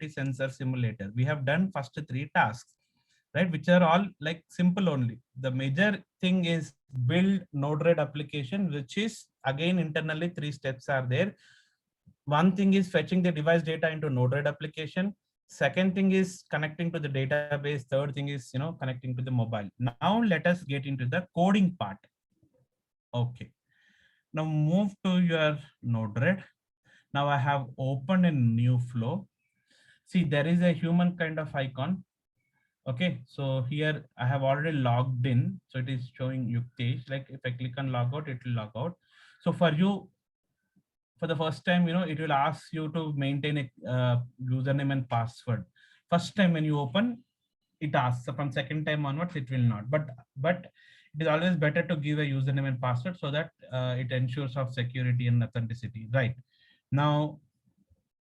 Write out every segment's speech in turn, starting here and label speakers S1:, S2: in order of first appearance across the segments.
S1: sensor simulator. We have done first three tasks, right? Which are all like simple only. The major thing is build Node-RED application, which is again internally three steps are there. One thing is fetching the device data into Node-RED application. Second thing is connecting to the database. Third thing is, connecting to the mobile. Now let us get into the coding part. Okay. Now move to your Node-RED. Now I have opened a new flow. See, there is a human kind of icon. Okay, so here I have already logged in. So it is showing Yuktesh. Like if I click on logout, it will log out. So for you, for the first time, it will ask you to maintain a username and password. First time when you open, it asks. So from second time onwards, it will not. But it is always better to give a username and password so that it ensures of security and authenticity. Right now,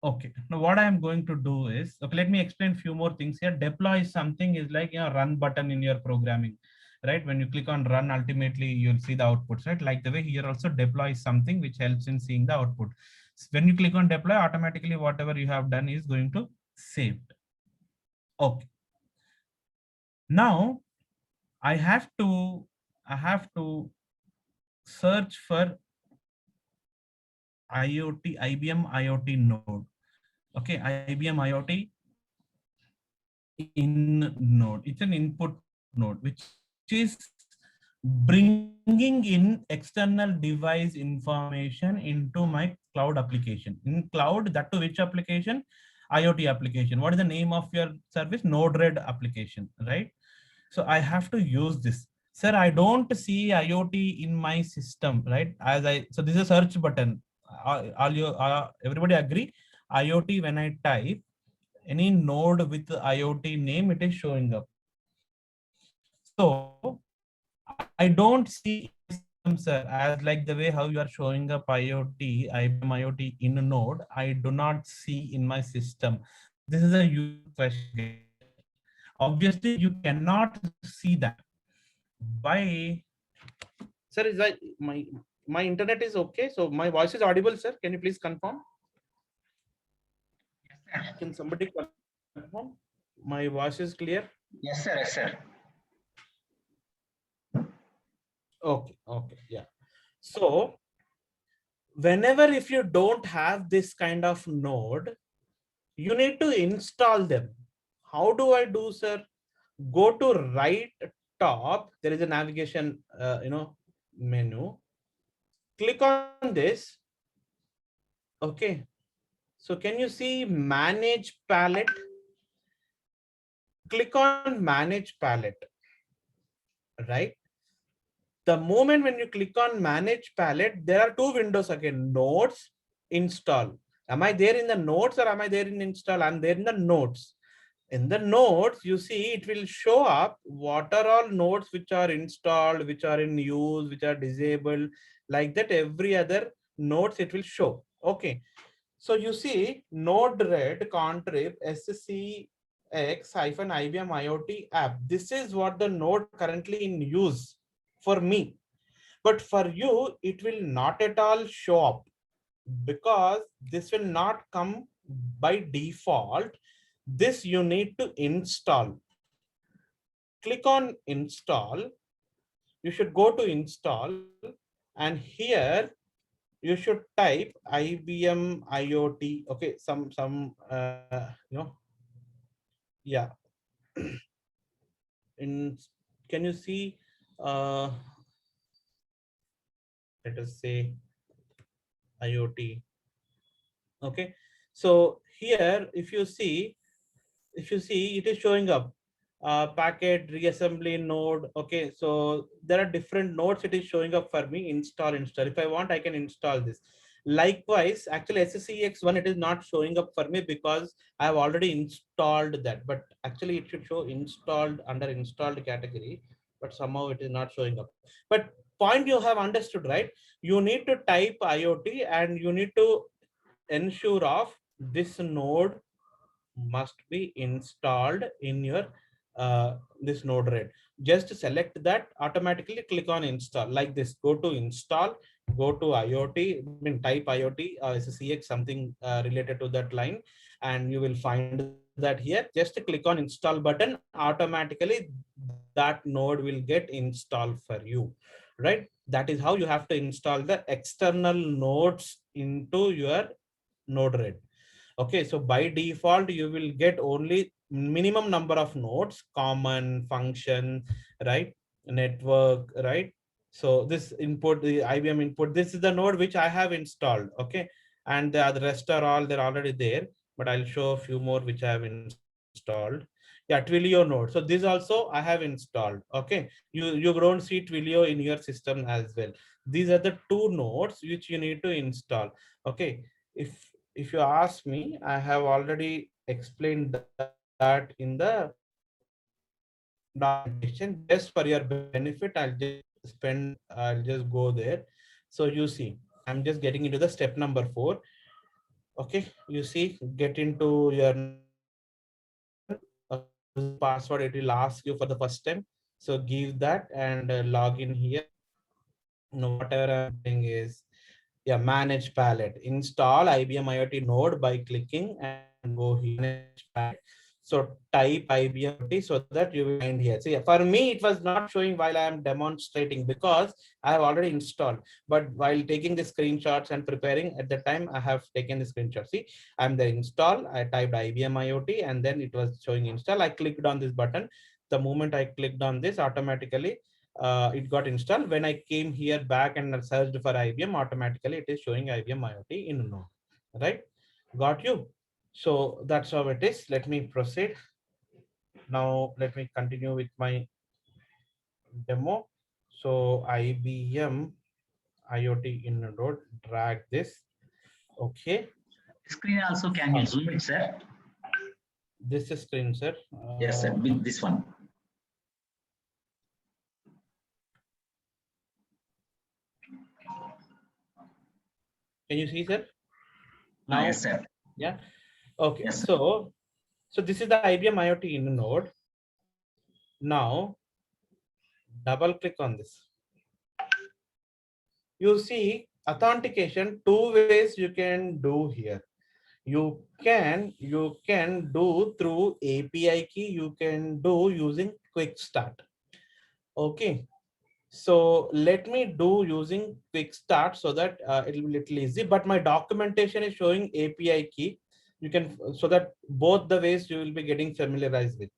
S1: okay. Now what I am going to do is, okay, let me explain few more things here. Deploy is something is like run button in your programming, right? When you click on run, ultimately you'll see the outputs, right? Like the way here also deploy is something which helps in seeing the output. When you click on deploy, automatically whatever you have done is going to save. Okay. Now I have to search for IBM IoT node. Okay, IBM IoT in node. It's an input node, which is bringing in external device information into my cloud application. In cloud, that to which application? IoT application. What is the name of your service? Node-RED application, right? So I have to use this. Sir, I don't see IoT in my system, right? So this is a search button. Everybody agree? IoT, when I type any node with IoT name, it is showing up. So I don't see system, sir, as like the way how you are showing up IoT, IBM IoT in a node. I do not see in my system. This is a huge question. Obviously, you cannot see that. Why? Sir, is that my internet is okay? So my voice is audible, sir. Can you please confirm? Can somebody confirm? My voice is clear?
S2: Yes, sir. Yes, sir.
S1: Okay, yeah. So whenever if you don't have this kind of node, you need to install them. How do I do, sir? Go to right top. There is a navigation, menu. Click on this. Okay. So can you see manage palette? Click on manage palette, right? The moment when you click on manage palette, there are two windows again, nodes, install. Am I there in the nodes or am I there in install? I'm there in the nodes. In the nodes, you see it will show up what are all nodes which are installed, which are in use, which are disabled, like that every other nodes it will show. Okay. So you see Node-RED contrib SCX-IBM IoT app. This is what the node currently in use for me. But for you, it will not at all show up because this will not come by default. This you need to install. Click on install. You should go to install and here you should type IBM IoT. Okay, yeah. Can you see? Let us say IoT. Okay, so here if you see it is showing up packet reassembly node. Okay, so there are different nodes. It is showing up for me. Install. If I want, I can install this. Likewise, actually SCX1 it is not showing up for me because I have already installed that, but actually it should show installed under installed category, but somehow it is not showing up. But point you have understood, right? You need to type IoT and you need to ensure of this node must be installed in your this Node-RED. Just select that, automatically click on install like this. Go to install, go to IoT, type IoT, SCX something related to that line, and you will find that here. Just click on install button, automatically that node will get installed for you, right? That is how you have to install the external nodes into your Node-RED. Okay, so by default, you will get only minimum number of nodes, common, function, right? Network, right? So this input, the IBM input, this is the node which I have installed. Okay, and the rest are all, they're already there, but I'll show a few more which I have installed. Yeah, Twilio node. So this also I have installed. Okay, you don't see Twilio in your system as well. These are the two nodes which you need to install. Okay, if you ask me, I have already explained that in the documentation. Just for your benefit, I'll just go there. So you see, I'm just getting into the step number 4. Okay, you see, get into your Node. Password it will ask you for the first time. So give that and log in here. Now, whatever I'm doing is, yeah, manage palette. Install IBM IoT node by clicking and go here, manage palette. So type IBM IoT so that you will find here. So yeah, for me, it was not showing while I am demonstrating because I have already installed. But while taking the screenshots and preparing at the time, I have taken the screenshot. See, I'm there install. I typed IBM IoT and then it was showing install. I clicked on this button. The moment I clicked on this, automatically it got installed. When I came here back and searched for IBM, automatically it is showing IBM IoT in Node, right? Got you? So that's how it is. Let me proceed. Now let me continue with my demo. So IBM IoT in Node, drag this. Okay.
S2: Screen also, can you zoom it, sir?
S1: This is screen, sir.
S2: Yes, sir. With this one.
S1: Can you see, sir? Now,
S2: yes, sir.
S1: Yeah. Okay.
S2: Yes,
S1: so this is the IBM IoT in Node. Now, double click on this. You see authentication, two ways you can do here. You can do through API key. You can do using quick start. Okay. So let me do using quick start so that it will be little easy, but my documentation is showing API key. You can, so that both the ways you will be getting familiarized with.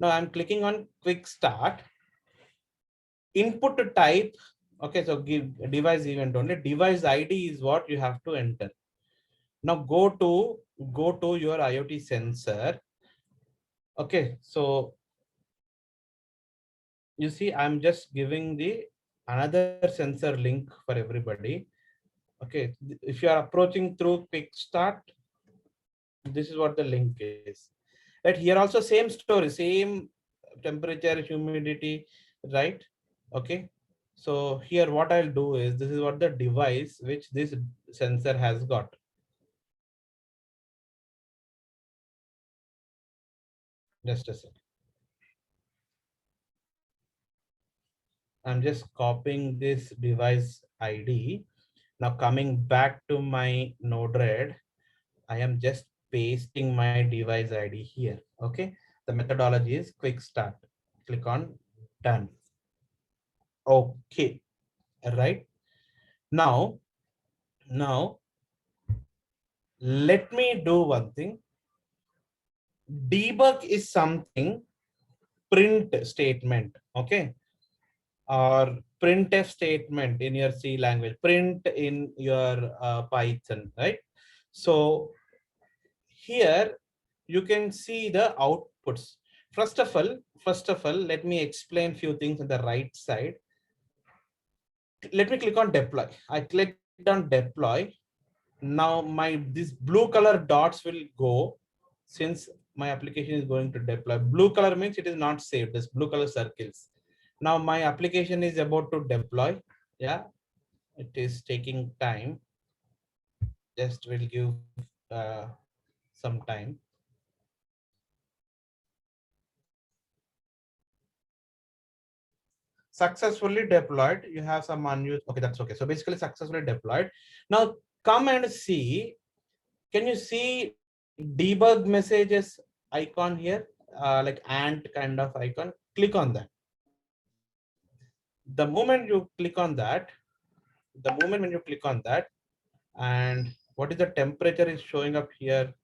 S1: Now I'm clicking on quick start. Input type. Okay, so give device event only. Device ID is what you have to enter. Now go to your IoT sensor. Okay, so you see, I'm just giving the another sensor link for everybody. Okay, if you are approaching through quick start, this is what the link is. Right here also same story, same temperature, humidity, right? Okay, so here what I'll do is, this is what the device which this sensor has got. Just a second. I'm just copying this device ID. Now coming back to my Node-RED, I am just pasting my device ID here. Okay, the methodology is quick start. Click on done. Okay, right. Now let me do one thing. Debug is something print statement. Okay, or printf statement in your C language, print in your Python, right? So here you can see the outputs. First of all, let me explain few things on the right side. Let me click on deploy. I clicked on deploy. Now these blue color dots will go, since my application is going to deploy. Blue color means it is not saved. This blue color circles. Now my application is about to deploy. Yeah, it is taking time. Just will give some time. Successfully deployed. You have some unused. Okay, that's okay. So basically successfully deployed. Now come and see. Can you see debug messages icon here, like ant kind of icon. Click on that. The moment you click on that, when you click on that, and what is the temperature is showing up here?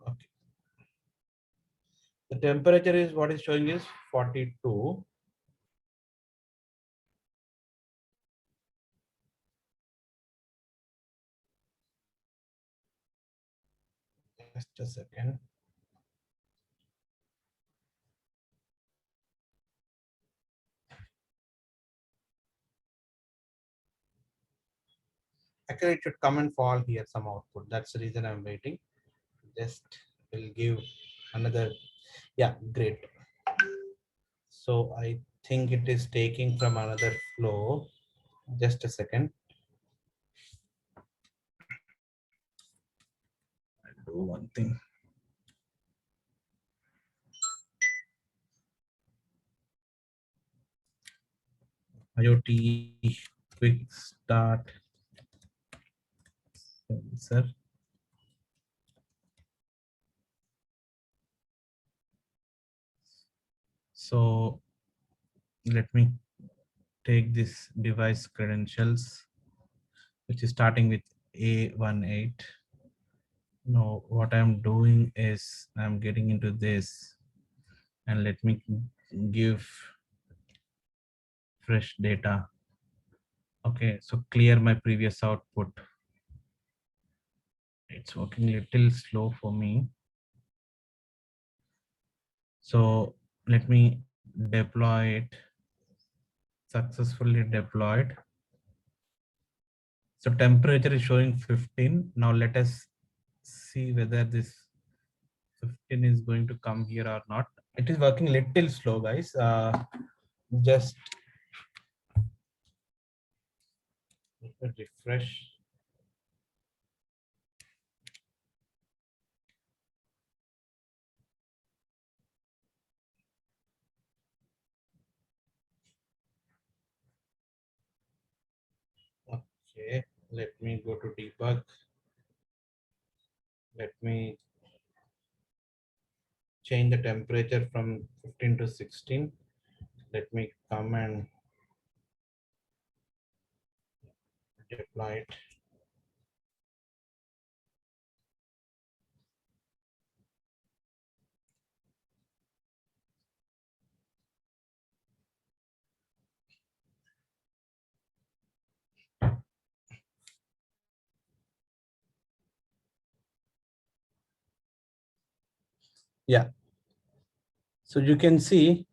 S1: Okay. The temperature is what is showing is 42. Just a second. Actually, it should come and fall here some output. That's the reason I'm waiting. Just will give another. Yeah, great. So I think it is taking from another flow. Just a second. I'll do one thing. IoT quick start sensor. So let me take this device credentials, which is starting with A18. Now what I'm doing is I'm getting into this, and let me give fresh data. Okay, so clear my previous output. It's working a little slow for me. So let me deploy it. Successfully deployed. So temperature is showing 15. Now let us see whether this 15 is going to come here or not. It is working little slow, guys. Just refresh. Okay, let me go to debug. Let me change the temperature from 15 to 16. Let me come and deploy it. Yeah. So you can see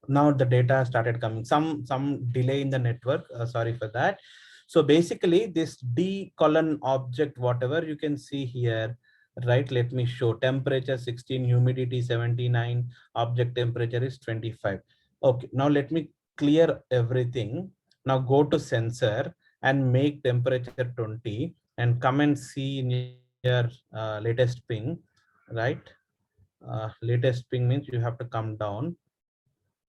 S1: now the data started coming. Some delay in the network. Sorry for that. So basically, this D colon object, whatever you can see here, right? Let me show temperature 16, humidity 79, object temperature is 25. Okay, now let me clear everything. Now go to sensor and make temperature 20 and come and see in your latest ping, right? Latest ping means you have to come down.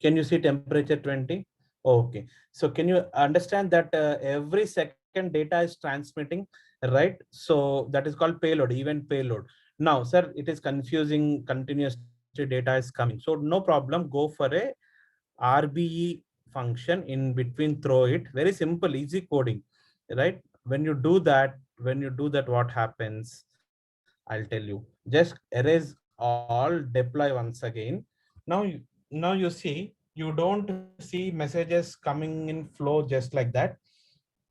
S1: Can you see temperature 20? Okay. So can you understand that every second data is transmitting, right? So that is called payload, event payload. Now, sir, it is confusing. Continuously data is coming. So no problem. Go for a RBE function in between. Throw it. Very simple, easy coding, right? When you do that, what happens? I'll tell you. Just erase all. Deploy once again. Now you see, you don't see messages coming in flow just like that.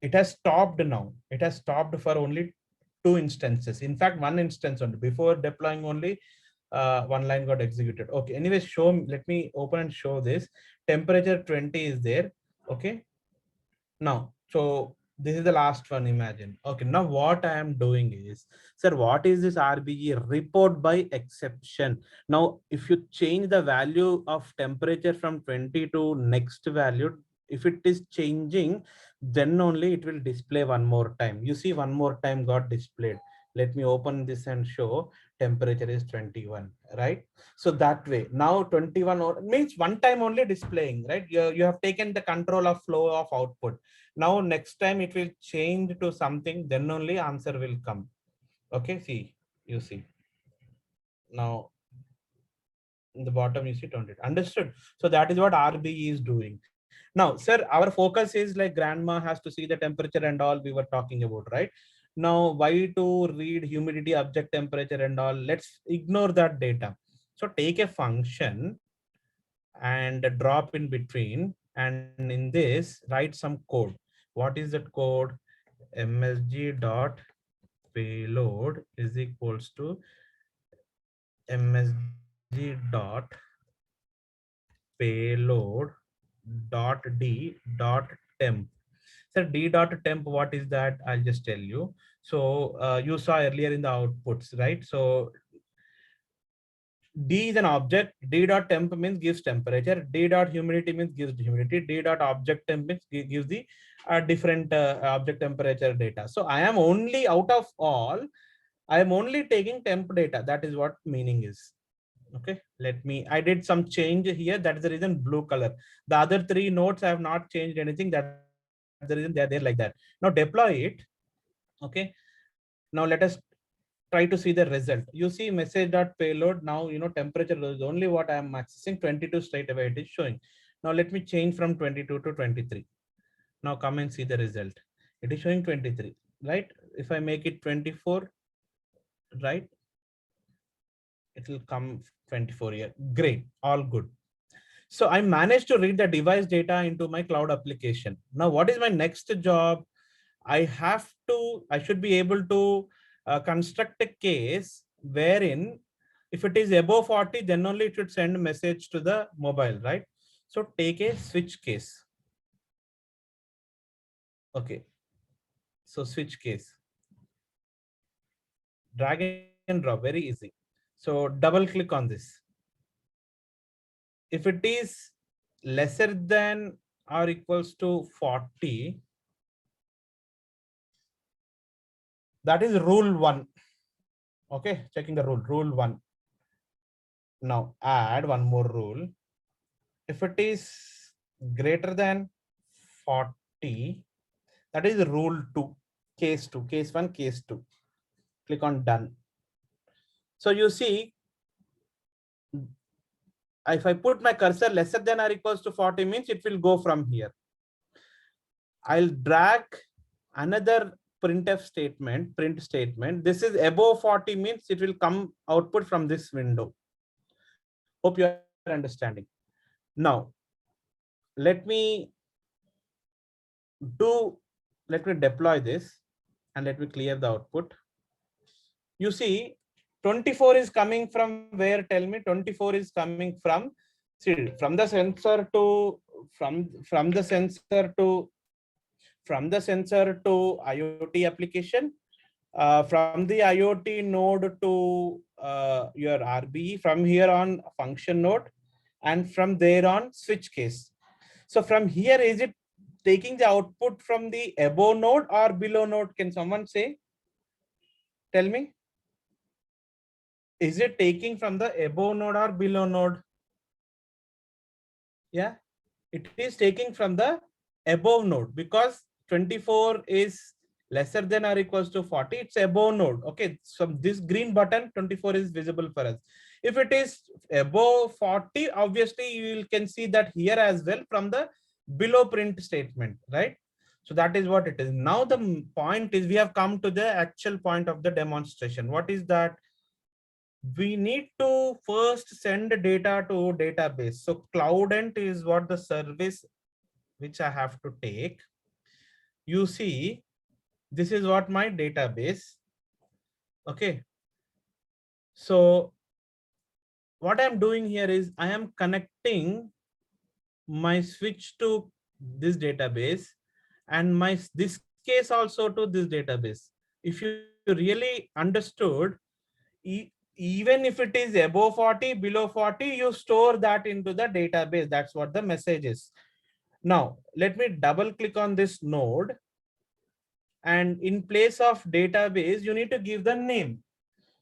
S1: It has stopped now. It has stopped for only 2 instances. In fact, one instance only. Before deploying only, one line got executed. Okay, anyway, let me open and show this. Temperature 20 is there. Okay, now, so this is the last one, imagine. Okay, now what I am doing is, sir, what is this RBE? Report by exception. Now, if you change the value of temperature from 20 to next value, if it is changing, then only it will display one more time. You see, one more time got displayed. Let me open this and show temperature is 21, right? So that way, now 21 means one time only displaying, right? You have taken the control of flow of output. Now next time it will change to something, then only answer will come. Okay, see, you see. Now, in the bottom, you see 20. Understood? So that is what RBE is doing. Now, sir, our focus is like grandma has to see the temperature and all we were talking about, right? Now, why to read humidity, object temperature and all? Let's ignore that data. So take a function and drop in between, and in this write some code. What is that code? MSG dot payload is equals to MSG dot payload dot D dot temp. So D dot temp, what is that? I'll just tell you. So you saw earlier in the outputs, right? So D is an object. D dot temp means gives temperature. D dot humidity means gives humidity. D dot object temp means gives the different object temperature data. So I am only out of all, I am only taking temp data. That is what meaning is. Okay, let me, I did some change here. That is the reason blue color. The other three nodes I have not changed anything. That's the reason they are there like that. Now deploy it. Okay, now let us try to see the result. You see message dot payload. Now, temperature is only what I am accessing. 22 straight away it is showing. Now let me change from 22 to 23. Now come and see the result. It is showing 23, right? If I make it 24, right? It will come 24 here. Great, all good. So I managed to read the device data into my cloud application. Now, what is my next job? I should be able to construct a case wherein if it is above 40, then only it should send a message to the mobile, right? So take a switch case. Okay. So switch case. Drag and drop, very easy. So double click on this. If it is lesser than or equals to 40, that is rule 1. Okay, checking the rule 1. Now add one more rule. If it is greater than 40, that is rule 2, case 2, case 1, case 2. Click on done. So you see, if I put my cursor lesser than or equals to 40 means it will go from here. I'll drag another printf statement, print statement. This is above 40 means it will come output from this window. Hope you are understanding. Now, let me deploy this and let me clear the output. You see, 24 is coming from where? Tell me. 24 is coming from, see, from the sensor to IoT application, from the IoT node to your RBE, from here on function node, and from there on switch case. So from here, is it taking the output from the above node or below node? Can someone say? Tell me. Is it taking from the above node or below node? Yeah, it is taking from the above node because 24 is lesser than or equals to 40. It's above node. Okay, so this green button 24 is visible for us. If it is above 40, obviously you can see that here as well from the below print statement, right? So that is what it is. Now the point is we have come to the actual point of the demonstration. What is that? We need to first send data to database. So Cloudent is what the service which I have to take. You see, this is what my database. Okay. So what I'm doing here is I am connecting my switch to this database and this case also to this database. If you really understood, even if it is above 40, below 40, you store that into the database. That's what the message is. Now, let me double click on this node. And in place of database, you need to give the name.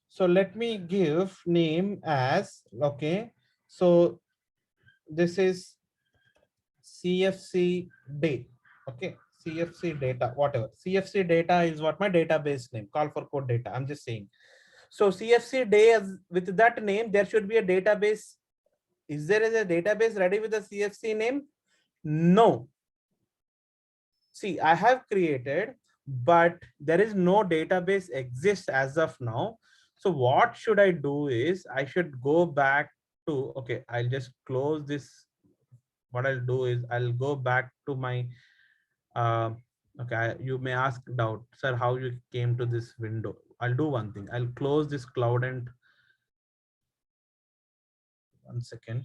S1: So let me give name as, okay. So this is CFC day. Okay, CFC data, whatever. CFC data is what my database name, call for code data. I'm just saying. So CFC day, with that name, there should be a database. Is there a database ready with the CFC name? No. See, I have created, but there is no database exists as of now. So what should I do is I should go back to, okay, I'll just close this. What I'll do is I'll go back to my, okay, you may ask doubt, sir, how you came to this window. I'll do one thing. I'll close this cloud and 1 second.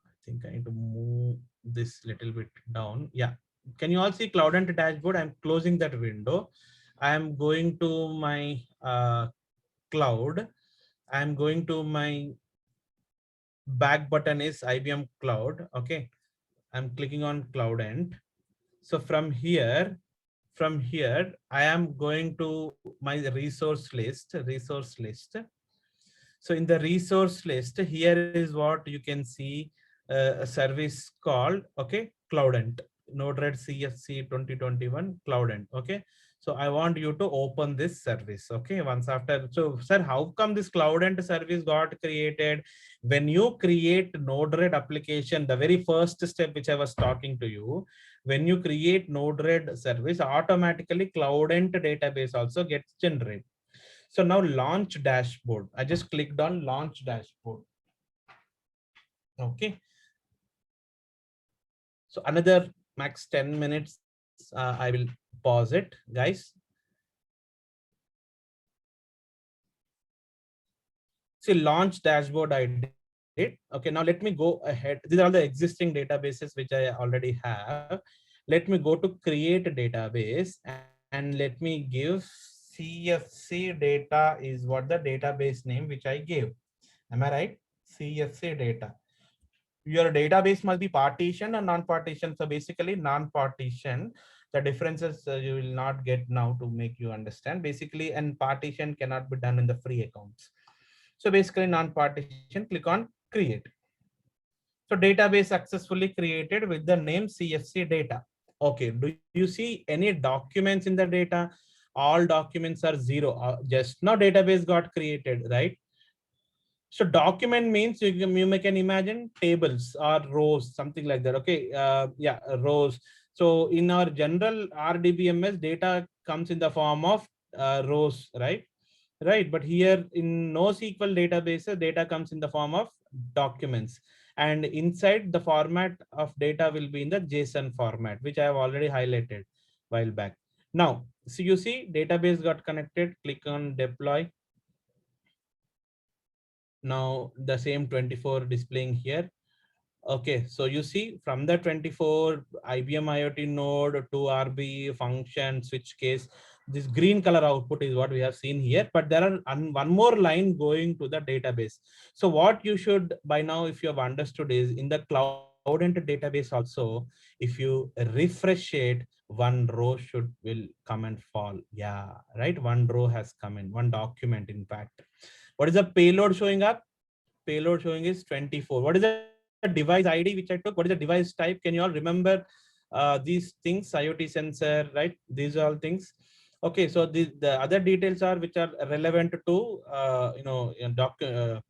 S1: I think I need to move this little bit down. Yeah. Can you all see Cloudent dashboard? I'm closing that window. I'm going to my cloud. I'm going to my back button is IBM Cloud. Okay. I'm clicking on Cloudent. So from here, I am going to my resource list. So in the resource list, here is what you can see, a service called, okay, Cloudent, Node-RED CFC 2021 Cloudent. Okay. So I want you to open this service. Okay. Once after, so sir, how come this Cloudent service got created? When you create Node-RED application, the very first step which I was talking to you, when you create Node-RED service, automatically Cloudent database also gets generated. So now launch dashboard. I just clicked on launch dashboard. Okay. So another max 10 minutes. I will pause it, guys. See, launch dashboard I did. Okay, now let me go ahead. These are the existing databases which I already have. Let me go to create a database and let me give CFC data is what the database name which I gave. Am I right? CFC data. Your database must be partition or non-partition. So basically non-partition, the differences you will not get now to make you understand. Basically, and partition cannot be done in the free accounts. So basically non-partition, click on create. So database successfully created with the name CFC data. Okay, do you see any documents in the data? All documents are zero. Just now database got created, right? So document means you can imagine tables or rows, something like that. Okay, yeah, rows. So in our general RDBMS, data comes in the form of rows, right? Right, but here in NoSQL databases, data comes in the form of documents, and inside the format of data will be in the JSON format, which I have already highlighted while back. Now, so you see database got connected, click on deploy. Now the same 24 displaying here. Okay, so you see from the 24 IBM IoT node to RB function switch case, this green color output is what we have seen here, but there are one more line going to the database. So what you should by now, if you have understood, is in the Cloudent database also, if you refresh it, one row will come and fall. Yeah, right. One row has come in, one document in fact. What is the payload showing up? Payload showing is 24. What is the device ID which I took? What is the device type? Can you all remember these things? IoT sensor, right? These are all things. Okay, so the other details are which are relevant to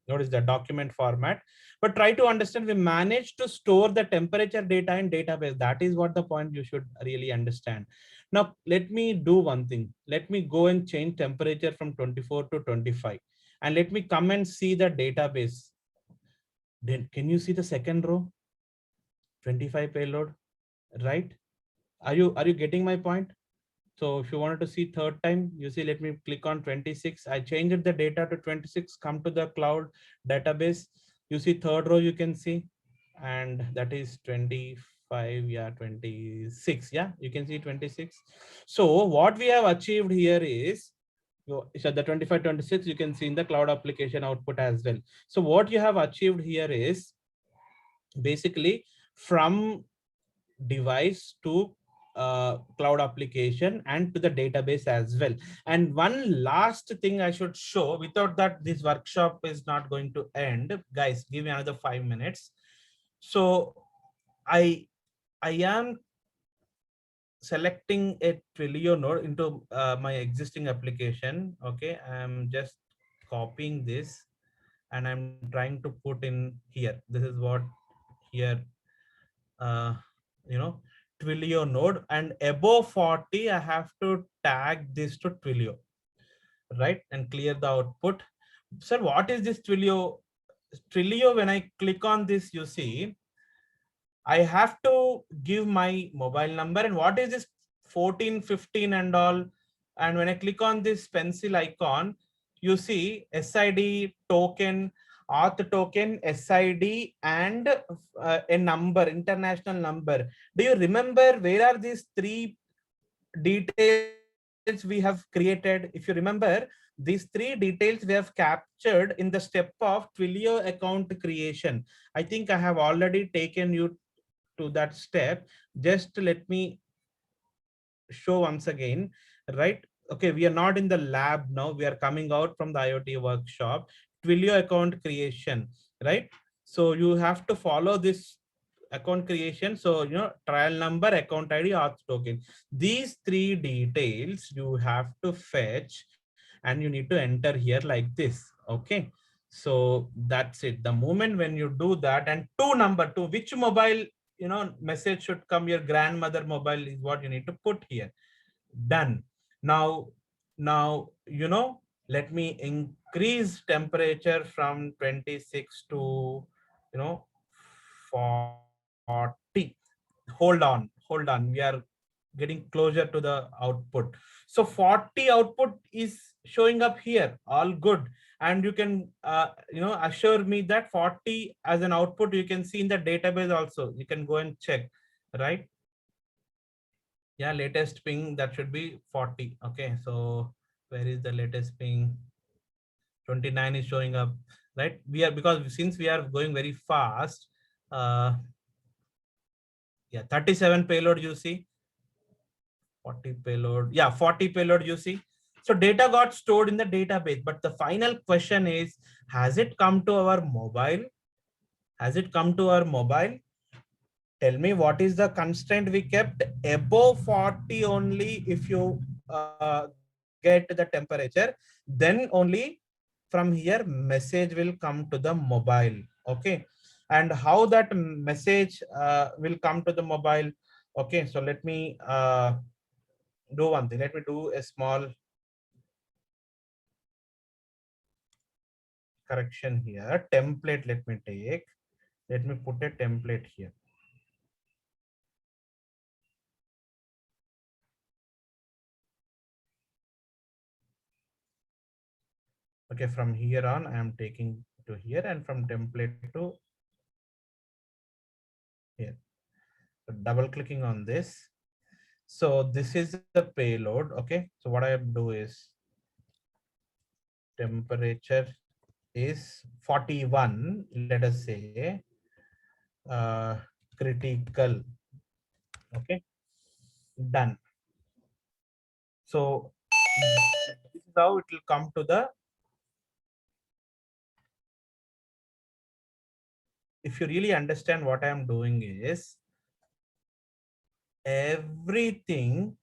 S1: what is the document format. But try to understand, we managed to store the temperature data in database. That is what the point you should really understand. Now let me do one thing. Let me go and change temperature from 24 to 25. And let me come and see the database. Then can you see the second row? 25 payload, right? Are you getting my point? So if you wanted to see third time, you see, let me click on 26. I changed the data to 26, come to the cloud database. You see third row you can see, and that is 25, yeah, 26. Yeah, you can see 26. So what we have achieved here is, so the 25, 26, you can see in the cloud application output as well. So what you have achieved here is basically from device to cloud application and to the database as well. And one last thing I should show, without that this workshop is not going to end. Guys, give me another 5 minutes. So I am selecting a Twilio node into my existing application. Okay, I'm just copying this and I'm trying to put in here. This is what here, uh, you know, Twilio node, and above 40, I have to tag this to Twilio, right? And clear the output. Sir, what is this Twilio? Twilio, when I click on this, you see, I have to give my mobile number. And what is this 14, 15 and all? And when I click on this pencil icon, you see SID token, auth token, SID, and a number, international number. Do you remember where are these three details we have created? If you remember, these three details we have captured in the step of Twilio account creation. I think I have already taken you to that step. Just let me show once again, right? Okay, we are not in the lab now. We are coming out from the IoT workshop. Twilio account creation, right? So you have to follow this account creation. So, you know, trial number, account ID, auth token. These three details you have to fetch and you need to enter here like this. Okay. So that's it. The moment when you do that, and number two, which mobile, you know, message should come, your grandmother mobile is what you need to put here. Done. Now, you know, let me increase temperature from 26 to, you know, 40. Hold on, we are getting closer to the output. So 40 output is showing up here, all good. And you can you know, assure me that 40 as an output you can see in the database also. You can go and check, right? Yeah, latest ping, that should be 40. Okay, so where is the latest ping? 29 is showing up, right? We are, because since we are going very fast, yeah, 37 payload you see, 40 payload, yeah, 40 payload you see. So data got stored in the database, but the final question is, has it come to our mobile? Has it come to our mobile? Tell me, what is the constraint we kept? Above 40 only. If you get the temperature, then only from here message will come to the mobile. Okay, and how that message will come to the mobile? Okay, so let me do one thing. Let me do a small correction here. Template, let me take. Let me put a template here. Okay, from here on, I am taking to here, and from template to here. So double clicking on this. So this is the payload. Okay, so what I do is, temperature is 41, let us say, critical. Okay, done. So this is how it will come to the, if you really understand what I am doing is, everything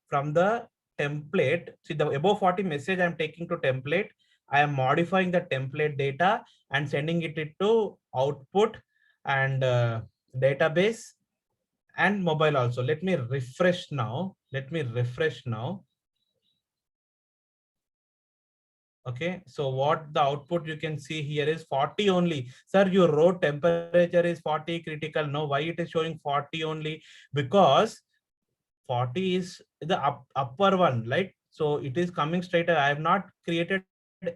S1: from the template. See, the above 40 message I'm taking to template. I am modifying the template data and sending it to output and database and mobile also. Let me refresh now. Okay, so what the output you can see here is 40 only. Sir, you wrote temperature is 40 critical. No, why it is showing 40 only? Because 40 is the upper one, right? So it is coming straight. I have not created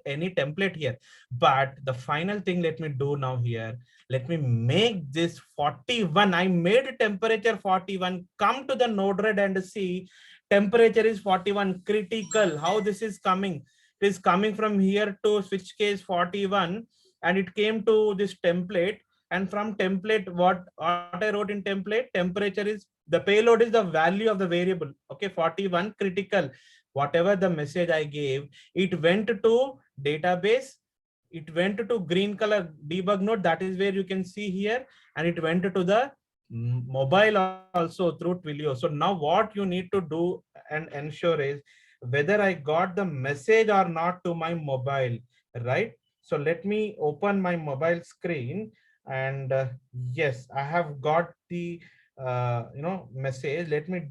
S1: any template here, but the final thing, let me do now here. Let me make this 41. I made temperature 41. Come to the Node-RED and see temperature is 41 critical. How this is coming? It is coming from here to switch case 41, and it came to this template. And from template, what I wrote in template, temperature is the payload is the value of the variable. Okay, 41 critical. Whatever the message I gave, it went to database it went to green color debug node. That is where you can see here, and it went to the mobile also through Twilio. So now what you need to do and ensure is whether I got the message or not to my mobile, right? So let me open my mobile screen, and yes, I have got the message. Let me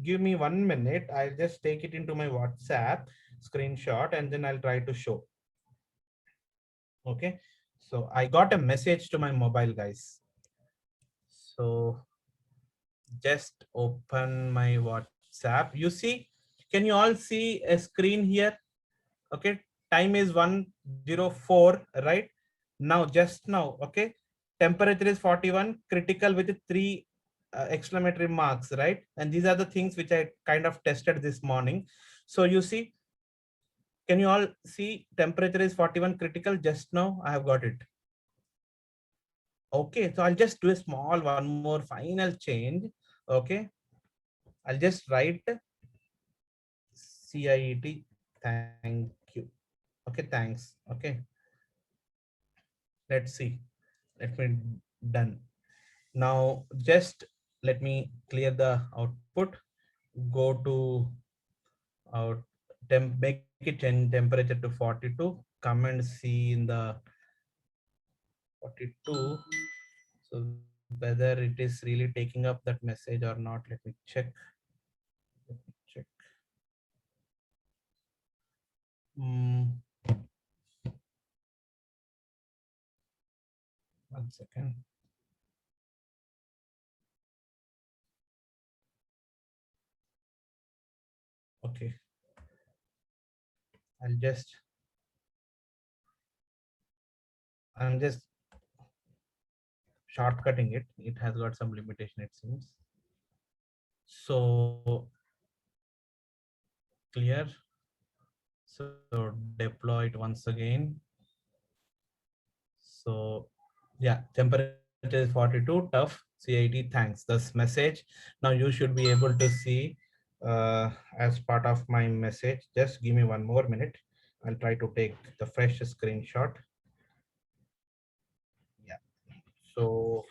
S1: give me 1 minute. I'll just take it into my WhatsApp screenshot, and then I'll try to show. Okay, so I got a message to my mobile, guys. So just open my WhatsApp. You see, can you all see a screen here? Okay, time is 1:04, right? Now, just now, okay, temperature is 41, critical with 3 exclamatory marks, right? And these are the things which I kind of tested this morning. So you see, can you all see temperature is 41 critical? Just now I have got it. Okay, so I'll just do a small one more final change. Okay, I'll just write CIET. Thank you. Okay, thanks. Okay, let's see. Let me done. Now just let me clear the output. Go to out make it change temperature to 42. Come and see in the 42. So whether it is really taking up that message or not, let me check. Let me check. 1 second. Okay. I'm just shortcutting it. It has got some limitation, it seems. So clear. So deploy it once again. So yeah, temperature is 42, tough, CIT, thanks. This message. Now you should be able to see as part of my message. Just give me 1 more minute. I'll try to take the fresh screenshot. Yeah. So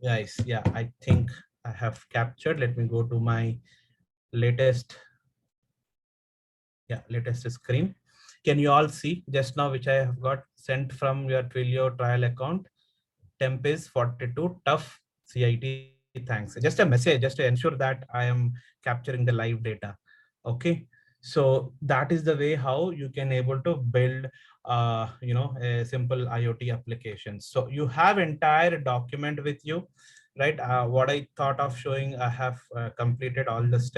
S1: guys, yeah, I think I have captured. Let me go to my latest screen. Can you all see just now, which I have got sent from your Twilio trial account? Temp is 42, tough, CIT, thanks. Just a message, just to ensure that I am capturing the live data. Okay, so that is the way how you can able to build a simple IoT application. So you have entire document with you, right? What I thought of showing, I have completed all the steps.